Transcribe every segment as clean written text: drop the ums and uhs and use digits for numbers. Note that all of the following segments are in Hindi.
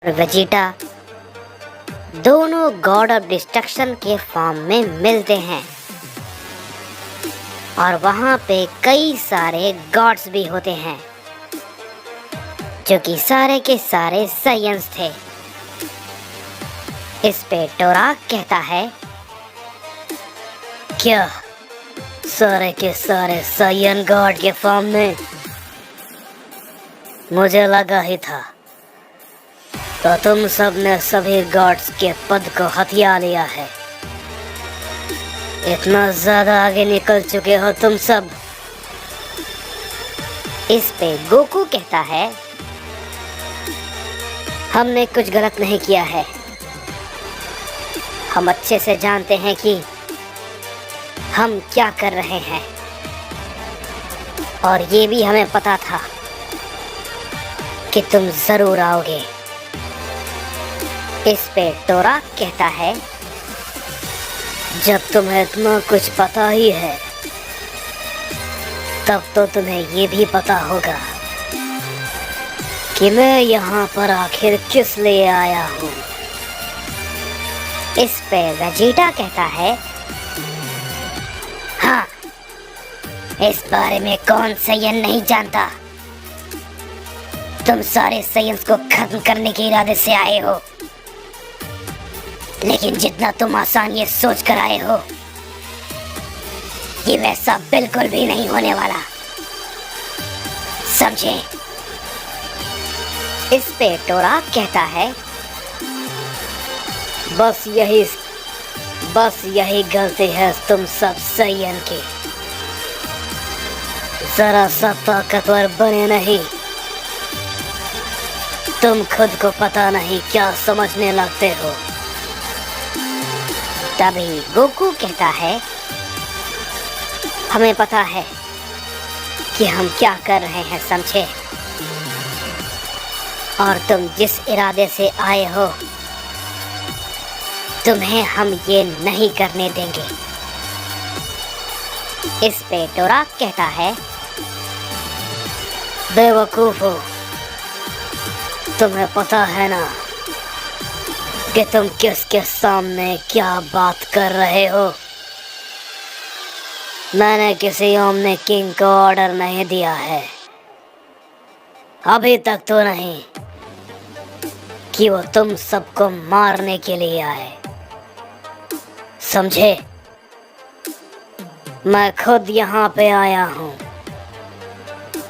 वेजिटा दोनों गॉड ऑफ डिस्ट्रक्शन के फॉर्म में मिलते हैं और वहाँ पे कई सारे गॉड्स भी होते हैं जो कि सारे के सारे साइयंस थे। इस पे टोराक कहता है, क्या सारे के सारे साइयन गॉड के फॉर्म में? मुझे लगा ही था। तो तुम सब ने सभी गॉड्स के पद को हथिया लिया है। इतना ज्यादा आगे निकल चुके हो तुम सब। इस पे गोकू कहता है, हमने कुछ गलत नहीं किया है। हम अच्छे से जानते हैं कि हम क्या कर रहे हैं और ये भी हमें पता था कि तुम जरूर आओगे। इस पे टोराक कहता है, जब तुम्हें इतना कुछ पता ही है तब तो तुम्हें ये भी पता होगा कि मैं यहाँ पर आखिर किस लिए आया हूँ। इस पे वेजिटा कहता है, हाँ, इस बारे में कौन साइयन नहीं जानता। तुम सारे साइयंस को खत्म करने के इरादे से आए हो, लेकिन जितना तुम आसान ये सोच कर आए हो, ये वैसा बिल्कुल भी नहीं होने वाला, समझे? इस पे टोराक कहता है, बस यही गलती है तुम सब साइयन की। जरा सा ताकतवर बने नहीं, तुम खुद को पता नहीं क्या समझने लगते हो। तभी गोकू कहता है, हमें पता है कि हम क्या कर रहे हैं, समझे? और तुम जिस इरादे से आए हो, तुम्हें हम ये नहीं करने देंगे। इस पे टोराक कहता है, बेवकूफ हो, तुम्हें पता है ना कि तुम किसके सामने क्या बात कर रहे हो? मैंने किसी ओमनी किंग को ऑर्डर नहीं दिया है, अभी तक तो नहीं, कि वो तुम सबको मारने के लिए आए, समझे? मैं खुद यहाँ पे आया हूँ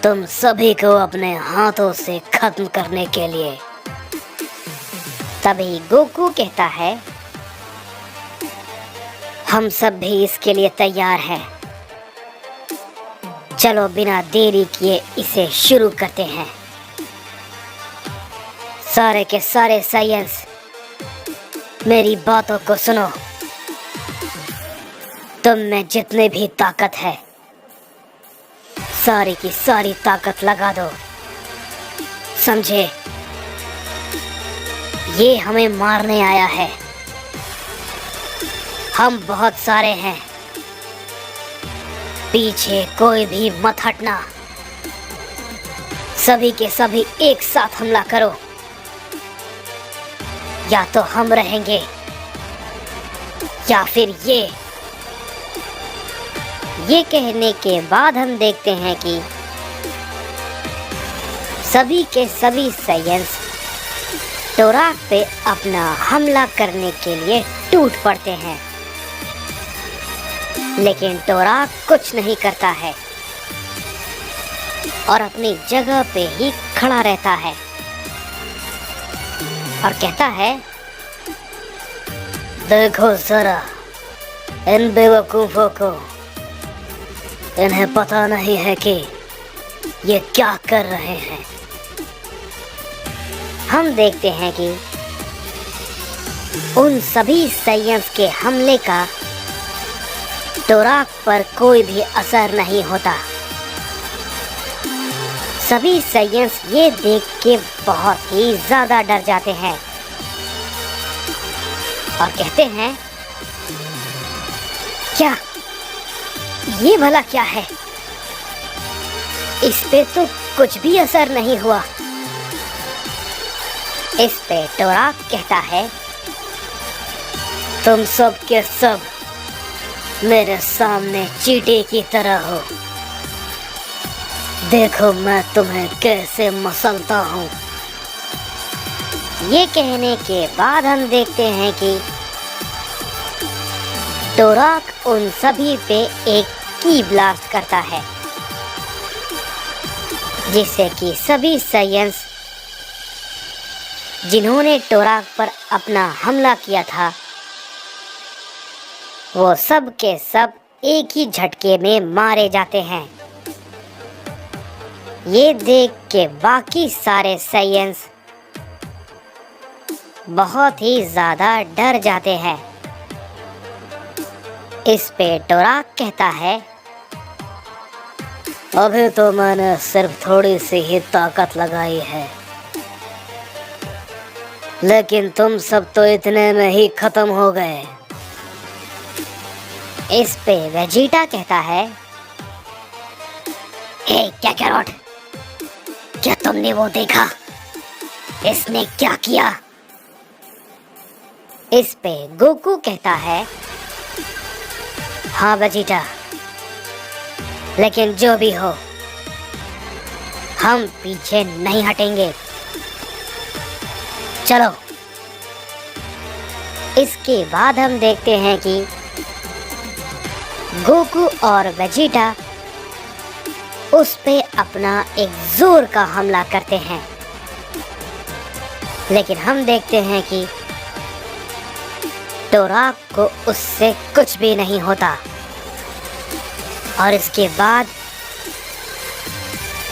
तुम सभी को अपने हाथों से खत्म करने के लिए। तभी गोकू कहता है, हम सब भी इसके लिए तैयार हैं। चलो बिना देरी किए इसे शुरू करते हैं। सारे के सारे साइयंस मेरी बातों को सुनो। तुम में जितने भी ताकत है, सारी की सारी ताकत लगा दो, समझे? ये हमें मारने आया है। हम बहुत सारे हैं, पीछे कोई भी मत हटना। सभी के सभी एक साथ हमला करो, या तो हम रहेंगे या फिर ये। कहने के बाद हम देखते हैं कि सभी के सभी साइयंस टोराक पे अपना हमला करने के लिए टूट पड़ते हैं, लेकिन टोराक कुछ नहीं करता है और अपनी जगह पे ही खड़ा रहता है और कहता है, देखो जरा इन बेवकूफों को, इन्हें पता नहीं है कि ये क्या कर रहे हैं। हम देखते हैं कि उन सभी साइयंस के हमले का टोराक पर कोई भी असर नहीं होता। सभी साइयंस ये देख के बहुत ही ज्यादा डर जाते हैं और कहते हैं, क्या ये भला क्या है? इस पे तो कुछ भी असर नहीं हुआ। इस पे टोराक कहता है, तुम सब के सब मेरे सामने चींटी की तरह हो। देखो मैं तुम्हें कैसे मसलता हूँ। ये कहने के बाद हम देखते हैं कि टोराक उन सभी पे एक की ब्लास्ट करता है, जिससे कि सभी साइयंस जिन्होंने टोराक पर अपना हमला किया था, वो सब के सब एक ही झटके में मारे जाते हैं। ये देख के बाकी सारे साइयंस बहुत ही ज्यादा डर जाते हैं। इस पे टोराक कहता है, अभी तो मैंने सिर्फ थोड़ी सी ही ताकत लगाई है, लेकिन तुम सब तो इतने में ही खत्म हो गए। इस पे वेजिटा कहता है, हे क्या कैरोट, क्या तुमने वो देखा? इसने क्या किया? इस पे गोकू कहता है, हाँ वेजिटा, लेकिन जो भी हो हम पीछे नहीं हटेंगे, चलो। इसके बाद हम देखते हैं कि गोकू और वेजिटा उस पे अपना एक जोर का हमला करते हैं, लेकिन हम देखते हैं कि टोराक को उससे कुछ भी नहीं होता। और इसके बाद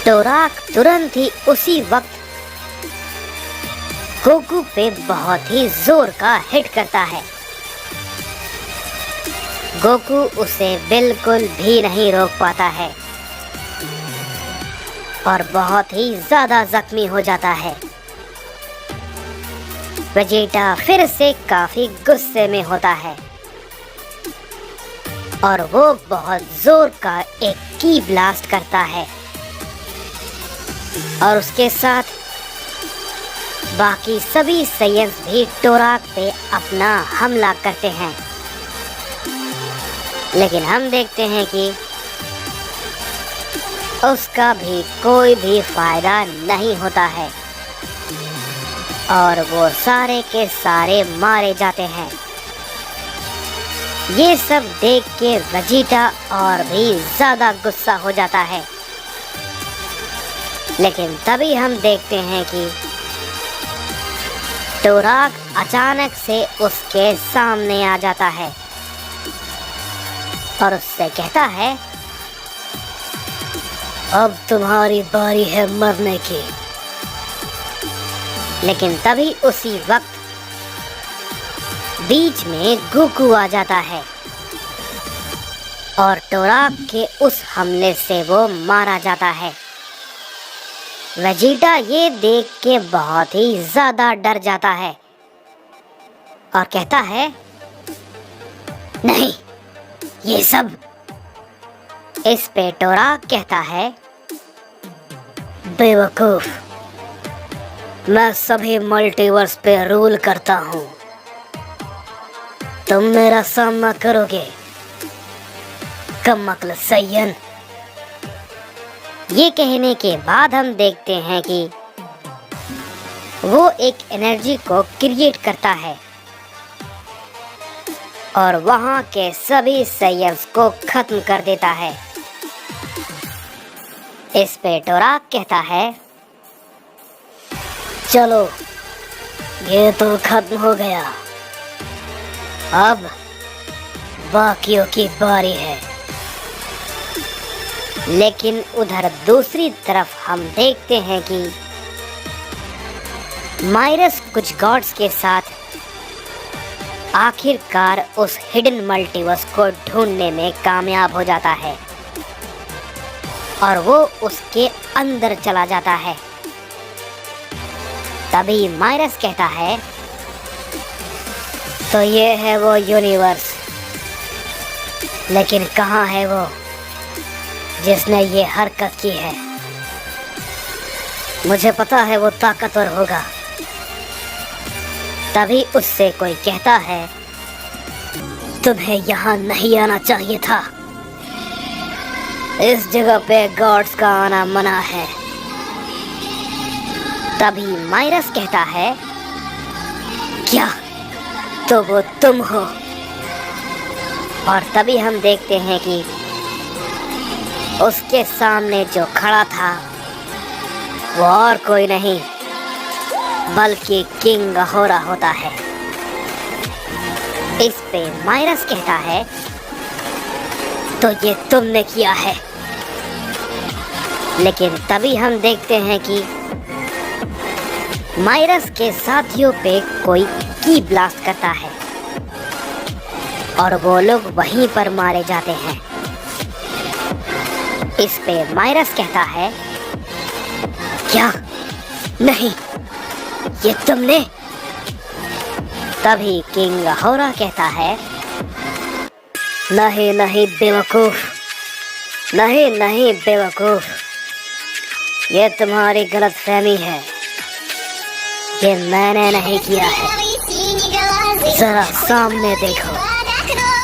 टोराक तुरंत ही उसी वक्त गोकू पे बहुत ही जोर का हिट करता है। गोकू उसे बिल्कुल भी नहीं रोक पाता है और बहुत ही ज्यादा जख्मी हो जाता है। वेजिटा फिर से काफी गुस्से में होता है और वो बहुत जोर का एक की ब्लास्ट करता है और उसके साथ बाकी सभी साइयंस भी टोराक पे अपना हमला करते हैं, लेकिन हम देखते हैं कि उसका भी कोई भी फायदा नहीं होता है और वो सारे के सारे मारे जाते हैं। ये सब देख के वेजिटा और भी ज्यादा गुस्सा हो जाता है, लेकिन तभी हम देखते हैं कि टोराक अचानक से उसके सामने आ जाता है और उससे कहता है, अब तुम्हारी बारी है मरने की। लेकिन तभी उसी वक्त बीच में गोकू आ जाता है और टोराक के उस हमले से वो मारा जाता है। वेजिटा ये देख के बहुत ही ज्यादा डर जाता है और कहता है, नहीं ये सब। इस पे टोराक कहता है, बेवकूफ, मैं सभी मल्टीवर्स पे रूल करता हूँ, तुम मेरा सामना करोगे कमअक्ल सैयन। ये कहने के बाद हम देखते हैं कि वो एक एनर्जी को क्रिएट करता है और वहां के सभी सैयन्स को खत्म कर देता है। इस पे टोराक कहता है, चलो ये तो खत्म हो गया, अब बाकियों की बारी है। लेकिन उधर दूसरी तरफ हम देखते हैं कि माइरस कुछ गॉड्स के साथ आखिरकार उस हिडन मल्टीवर्स को ढूंढने में कामयाब हो जाता है और वो उसके अंदर चला जाता है। तभी माइरस कहता है, तो ये है वो यूनिवर्स, लेकिन कहाँ है वो जिसने ये हरकत की है? मुझे पता है वो ताकतवर होगा, तभी उससे कोई कहता है, तुम्हें यहाँ नहीं आना चाहिए था, इस जगह पे गॉड्स का आना मना है। तभी माइरस कहता है, क्या तो वो तुम हो? और तभी हम देखते हैं कि उसके सामने जो खड़ा था वो और कोई नहीं बल्कि किंग अहोरा होता है। इस पे माइरस कहता है, तो ये तुमने किया है। लेकिन तभी हम देखते हैं कि माइरस के साथियों पे कोई की ब्लास्ट करता है और वो लोग वहीं पर मारे जाते हैं। इस पे माइरस कहता है, क्या नहीं, ये तुमने? तभी किंग अहोरा कहता है, नहीं नहीं बेवकूफ, नहीं नहीं बेवकूफ, ये तुम्हारी गलतफहमी है, ये मैंने नहीं किया है, जरा सामने देखो।